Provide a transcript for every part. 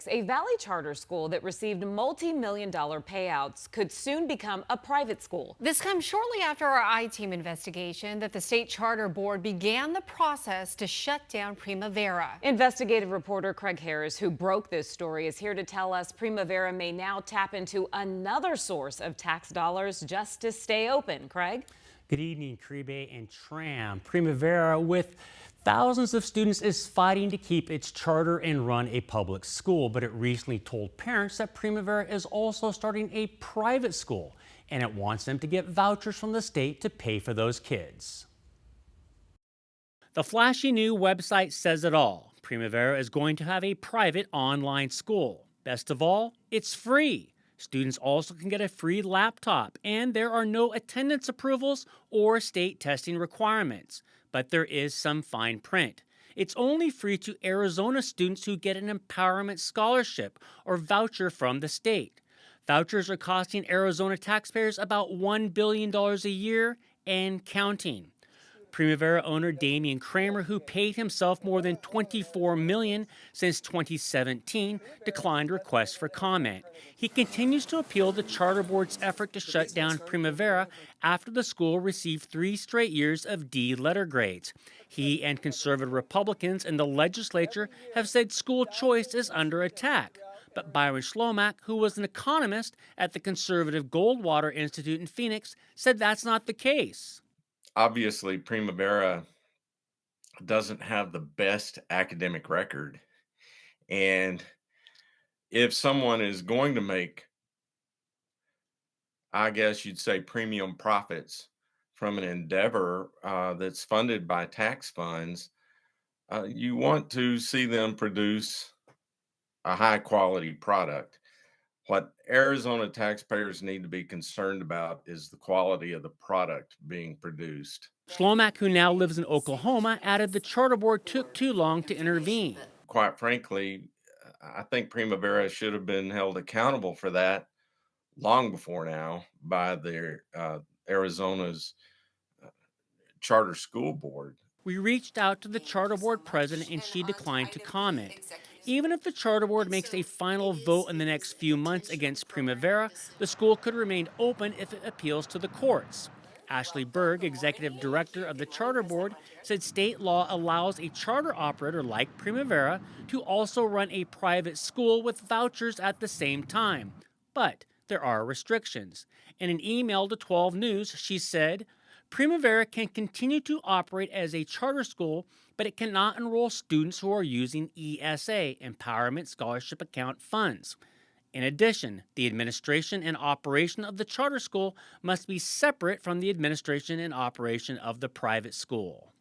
A Valley charter school that received multi-million-dollar payouts could soon become a private school. This comes shortly after our I-Team investigation that the state charter board began the process to shut down Primavera. Investigative reporter Craig Harris, who broke this story, is here to tell us Primavera may now tap into another source of tax dollars just to stay open. Craig? Good evening, Caribe and Tram. Primavera, with thousands of students, is fighting to keep its charter and run a public school, but it recently told parents that Primavera is also starting a private school, and it wants them to get vouchers from the state to pay for those kids. The flashy new website says it all. Primavera is going to have a private online school. Best of all, it's free. Students also can get a free laptop, and there are no attendance approvals or state testing requirements. But there is some fine print. It's only free to Arizona students who get an empowerment scholarship or voucher from the state. Vouchers are costing Arizona taxpayers about $1 billion a year and counting. Primavera owner Damian Kramer, who paid himself more than $24 million since 2017, declined requests for comment. He continues to appeal the charter board's effort to shut down Primavera after the school received 3 straight years of D letter grades. He and conservative Republicans in the legislature have said school choice is under attack. But Byron Schlomack, who was an economist at the conservative Goldwater Institute in Phoenix, said that's not the case. Obviously, Primavera doesn't have the best academic record. And if someone is going to make, I guess you'd say, premium profits from an endeavor that's funded by tax funds, you want to see them produce a high quality product. What Arizona taxpayers need to be concerned about is the quality of the product being produced. Schlomack, who now lives in Oklahoma, added the charter board took too long to intervene. Quite frankly, I think Primavera should have been held accountable for that long before now by their Arizona's charter school board. We reached out to the charter board president and she declined to comment. Even if the charter board makes a final vote in the next few months against Primavera, the school could remain open if it appeals to the courts. Ashley Berg, executive director of the charter board, said state law allows a charter operator like Primavera to also run a private school with vouchers at the same time. But there are restrictions. In an email to 12 News, she said, Primavera can continue to operate as a charter school, but it cannot enroll students who are using ESA, Empowerment Scholarship Account funds. In addition, the administration and operation of the charter school must be separate from the administration and operation of the private school.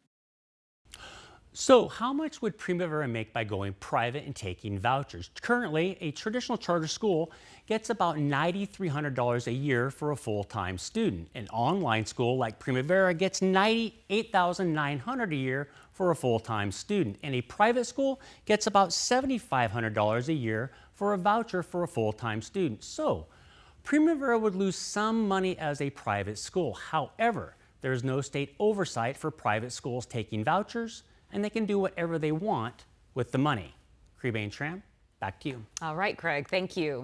So how much would Primavera make by going private and taking vouchers? Currently, a traditional charter school gets about $9,300 a year for a full-time student. An online school like Primavera gets $98,900 a year for a full-time student. And a private school gets about $7,500 a year for a voucher for a full-time student. So Primavera would lose some money as a private school. However, there is no state oversight for private schools taking vouchers, and they can do whatever they want with the money. Caribe and Tram, back to you. All right, Craig, thank you.